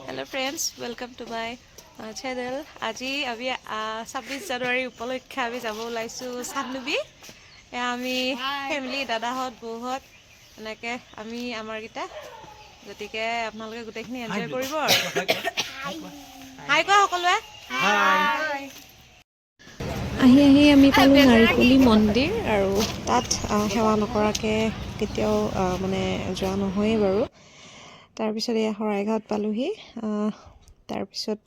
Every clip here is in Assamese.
Hello friends, welcome to my channel. আজি আমি 26 জানুৱাৰী উপলক্ষে আমি যাব ওলাইছোঁ চান্দুবি। আমি ফেমিলি দাদাহঁত বৌহঁত এনেকৈ আমি আমাৰকেইটা গতিকে আপোনালোকে গোটেইখিনি এনজয় কৰিব আৰু হাই কোৱা সকলোৱে আহি আমি পালোঁ নাৰিকলি মন্দিৰ আৰু তাত সেৱা নকৰাকৈ কেতিয়াও মানে যোৱা নহয়েই বাৰু। তাৰপিছত এয়া শৰাইঘাট পালোহি। তাৰপিছত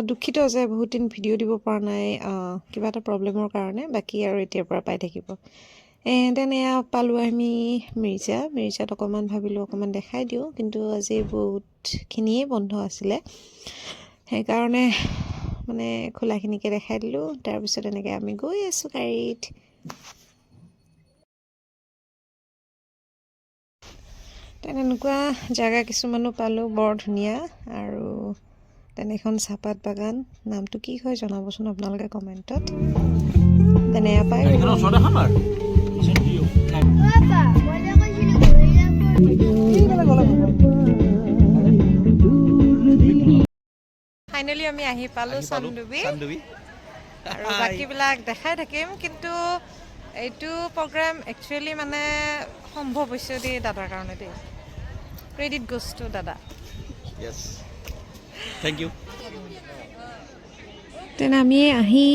দুখিত যে বহুত দিন ভিডিঅ' দিব পৰা নাই কিবা এটা প্ৰব্লেমৰ কাৰণে, বাকী আৰু এতিয়াৰ পৰা পাই থাকিব। তেনে এয়া পালোঁ আমি মিৰ্জাত অকণমান ভাবিলোঁ অকণমান দেখাই দিওঁ, কিন্তু আজি বহুতখিনিয়ে বন্ধ আছিলে, সেইকাৰণে মানে খোলাখিনিকে দেখাই দিলোঁ। তাৰপিছত এনেকৈ আমি গৈ আছোঁ গাড়ীত। তেনেকুৱা জেগা কিছুমানো পালোঁ, বৰ ধুনীয়া। আৰু তেনেখন চাহপাত বাগান, নামটো কি হয় জনাবচোন আপোনালোকে কমেণ্টত। তেনে পাই ফাইনেলি আমি আহি পালোঁ চান্দুবি আৰু বাকীবিলাক দেখাই থাকিম, কিন্তু এইটো প্ৰগ্ৰাম একচুৱেলি মানে সম্ভৱ হৈছে দেই দাদাৰ কাৰণে দেই। ক্ৰেডিট গোজ টু দাদা। Thank you. তেনে আমি আহি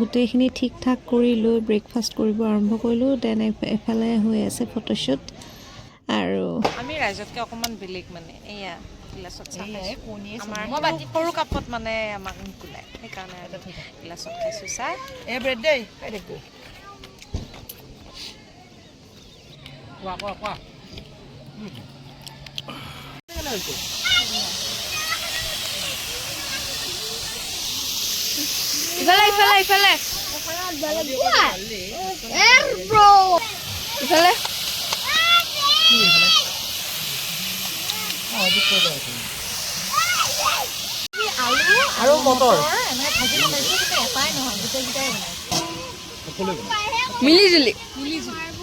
গোটেইখিনি ঠিক ঠাক কৰি লৈ ব্ৰেকফাষ্ট কৰিব আৰম্ভ কৰিলোঁ। দেন এফালে হৈ আছে ফটোশ্বুট। আৰু আমি ৰাইজতকৈ অকণমান বেলেগ মানে এয়া গিলাচত চাহ আমাৰ সৰু কাপত মানে আমাক নোকোলাই, সেইকাৰণে গিলাচত খাইছোঁ চাহ। ইফালে ইফালে আৰু মটৰ মিলি জুলি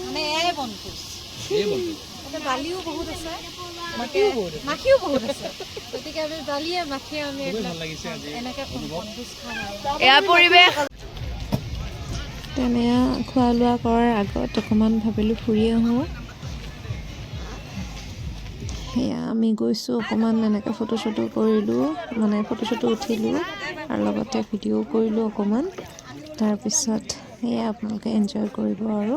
মানে এয়াই বন্ধু। দালিও বহুত আছে, মাখিও বহুত আছে, গতিকে আমি দালিয়ে মাখিয়ে আমি এনেকৈ বনভোজ খাম আৰু এয়া পৰিৱেশ। তেনে খোৱা লোৱা কৰাৰ আগত অকণমান ভাবিলোঁ ফুৰি আহোঁ। সেয়া আমি গৈছোঁ অকণমান এনেকৈ ফটো চটো কৰিলোঁ, মানে ফটো চটো উঠিলোঁ আৰু লগতে ভিডিঅ' কৰিলোঁ অকণমান। তাৰপিছত সেয়া আপোনালোকে এনজয় কৰিব আৰু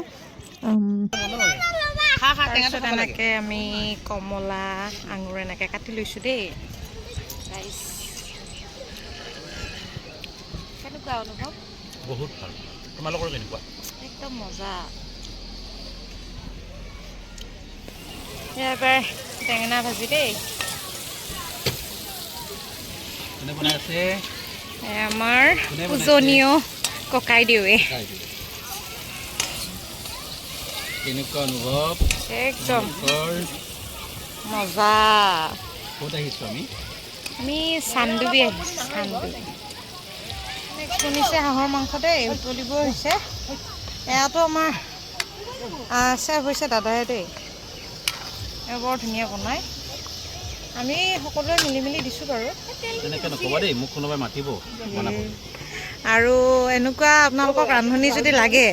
তাৰপিছত এনেকৈ আমি কমলা আঙুৰ এনেকৈ কাটি লৈছোঁ দেই। কেনেকুৱা অনুভৱ? বহুত ভাল। তোমালোকৰ কেনেকুৱা? একদম মজা। এবাৰ বেঙেনা ভাজি দেই। কোনে বনাই আছে? আমাৰ পূজনীয় ককাই দেউৱে। কেনেকুৱা অনুভৱ? একদম মজা। ক'ত আহিছোঁ আমি চান্দুবি আহিছোঁ। চান্দুবি শুনিছে হাঁহৰ মাংস দেই, উতলিব হৈছে। এয়াতো আমাৰ চেফ হৈছে দাদাই দেই, বৰ ধুনীয়া বনায়। আমি সকলোৱে মিলি মিলি দিছোঁ বাৰু। তেনেকৈ নক'বা দেই, মোক কোনোবাই মাতিব বনাব। আৰু এনেকুৱা আপোনালোকক ৰান্ধনি যদি লাগে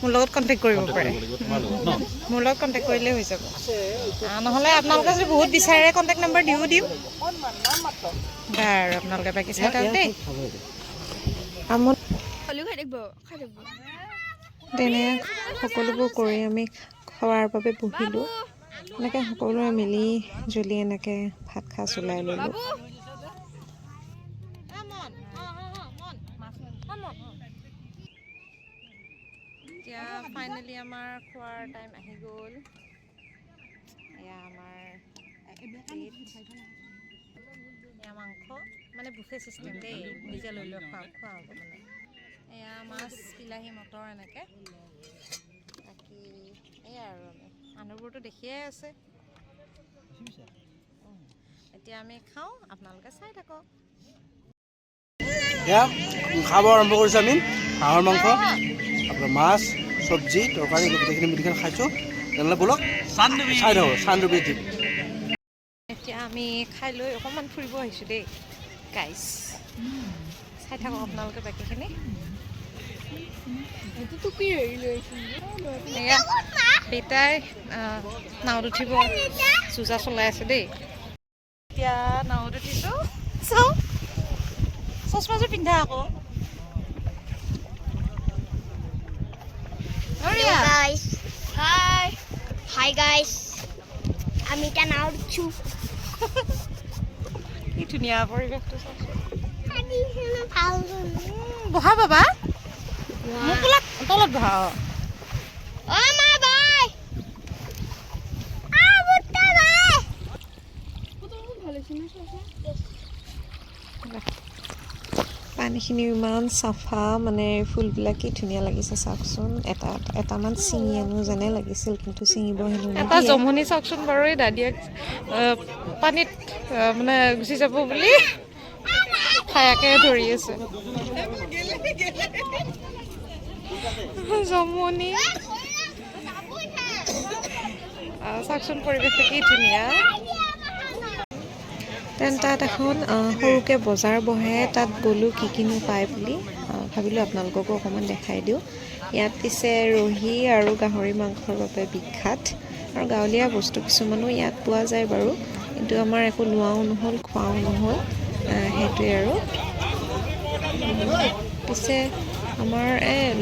মোৰ লগত কণ্টেক্ট কৰিব পাৰে। মোৰ লগত কণ্টেক্ট কৰিলেই হৈ যাব, নহ'লে আপোনালোকে যদি বহুত বিচাৰে কণ্টেক্ট নম্বৰ দিও দিম বাৰু। আপোনালোকে বাকী চাই থাকক দেই। তেনে সকলোবোৰ কৰি আমি খোৱাৰ বাবে বহিলোঁ। এনেকৈ সকলোৱে মিলি জুলি এনেকৈ ভাত সাজ ওলাই ল'লোঁ। এতিয়া ফাইনেলি আমাৰ খোৱাৰ টাইম আহি গ'ল। এয়া আমাৰ এয়া মাংস মানে বুফে চিষ্টেম দেই, নিজে লৈ লৈ খোৱা হ'ব মানে। এয়া মাছ, বিলাহী, মটৰ এনেকৈ। বাকী এয়া আৰু আমি মানুহবোৰতো দেখিয়ে আছে। এতিয়া আমি খাওঁ, আপোনালোকে চাই থাকক। এয়া খাব আৰম্ভ কৰিছোঁ আমি হাঁহৰ মাংস, আপোনাৰ মাছ, চব্জি, তৰকাৰী গোটেইখিনি মিলিখিনি খাইছোঁ। তেনেহ'লে ব'লক চাই থাকোঁ চান্দুবি। এতিয়া আমি আমি খাই লৈ অকণমান ফুৰিব আহিছোঁ দেই গাইছ চাই থাকক আপোনালোকে বাকীখিনি এয়া দেউতাই নাৱত উঠিব চোজা চলাই আছে দেই এতিয়া নাৱত উঠিছোঁ চাওঁ চশমাযোৰ পিন্ধা আকৌ guys. Hi. Hi guys. I'm eating out too. কি ধুনীয়া পৰিৱেশটো চাওকচোন বহা বাবা মোক বোলা তলত বহা Oh my boy. Ah, butta boy. পানীখিনি ইমান চাফা মানে ফুলবিলাক কি ধুনীয়া লাগিছে চাওকচোন এটামান ছিঙি আনো যেনে লাগিছিল কিন্তু ছিঙিব হেনো এটা জমনি চাওকচোন বাৰু এই দাদিয়াক পানীত মানে গুচি যাব বুলি খায়াকে ধৰি আছে জমনি চাওকচোন পৰিৱেশটো কি ধুনীয়া তাত এখন সৰুকৈ বজাৰ বহে তাত গ'লোঁ কি কিনো পায় বুলি ভাবিলোঁ আপোনালোককো অকণমান দেখাই দিওঁ ইয়াত পিছে ৰহি আৰু গাহৰি মাংসৰ বাবে বিখ্যাত আৰু গাঁৱলীয়া বস্তু কিছুমানো ইয়াত পোৱা যায় বাৰু কিন্তু আমাৰ একো লোৱাও নহ'ল খোৱাও নহ'ল সেইটোৱে আৰু পিছে আমাৰ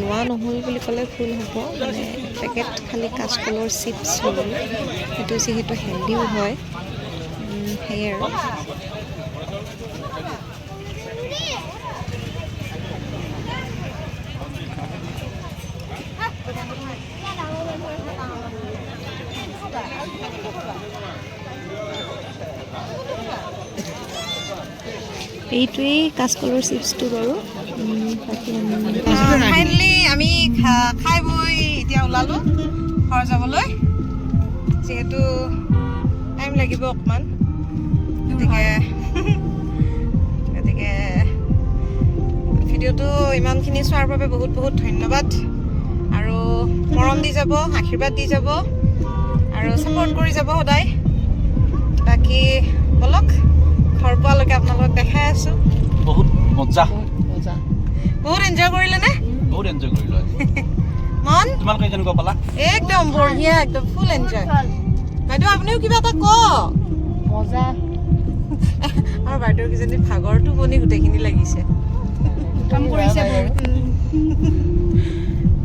লোৱা নহ'ল বুলি ক'লে ভুল হ'ব মানে পেকেট খালি কাঁচকলৰ চিপছ ল'লোঁ সেইটো যিহেতু হেল্ডিও হয় সেয়ে আৰু এইটোৱেই কাঁচকলৰ চিপছটো বাৰু ফাইনেলি আমি খাই বৈ এতিয়া ওলালোঁ ঘৰ যাবলৈ যিহেতু টাইম লাগিব অকণমান গতিকে ভিডিঅ'টো ইমানখিনি চোৱাৰ বাবে বহুত বহুত ধন্যবাদ আৰু মৰম দি যাব আশীৰ্বাদ দি যাব আৰু ছাপোৰ্ট কৰি যাব সদায় বাকী বলক ঘৰ পোৱালৈকে আপোনালোকক দেখাই আছোঁ বহুত মজা বহুত এনজয় কৰিলে নে বহুত এনজয় কৰিলোঁ মন তোমালোকে কেনেকুৱা পালা একদম বঢ়িয়া একদম ফুল এনজয় বাইদেউ আপুনিও কিবা এটা কওক মজা আৰু বাইদেউৰ কিজানি ভাগৰ টোপনি গোটেইখিনি লাগিছে কাম কৰিছে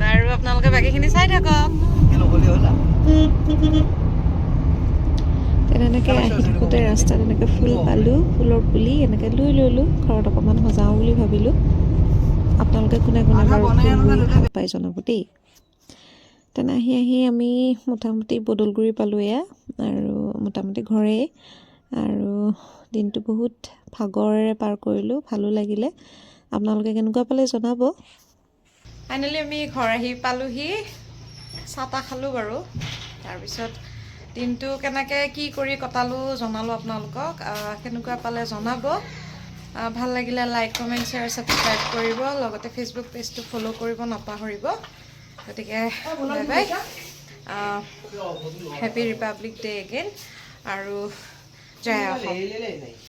আৰু আপোনালোকে বাকীখিনি চাই থাকক তেনেকৈ আহি থাকোঁতে ৰাস্তাত এনেকৈ ফুল পালোঁ ফুলৰ পুলি এনেকৈ লৈ ল'লোঁ ঘৰত অকণমান সজাওঁ বুলি ভাবিলোঁ আপোনালোকে কোনে কোনে বাৰু ফুল ভাল পাই জনাব দেই তেনে আহি আমি মোটামুটি বদলগুৰি পালোঁ এয়া আৰু মোটামুটি ঘৰেই আৰু দিনটো বহুত ভাগৰেৰে পাৰ কৰিলোঁ ভালো লাগিলে আপোনালোকে কেনেকুৱা পালে জনাব ফাইনেলি আমি ঘৰ আহি পালোঁহি চাহ তাহ খালোঁ বাৰু তাৰপিছত দিনটো কেনেকৈ কি কৰি কটালোঁ জনালোঁ আপোনালোকক কেনেকুৱা পালে জনাব ভাল লাগিলে লাইক কমেণ্ট শ্বেয়াৰ ছাবস্ক্ৰাইব কৰিব লগতে ফেচবুক পেজটো ফ'ল' কৰিব নাপাহৰিব গতিকে bye bye happy Republic day again আৰু জয় অসম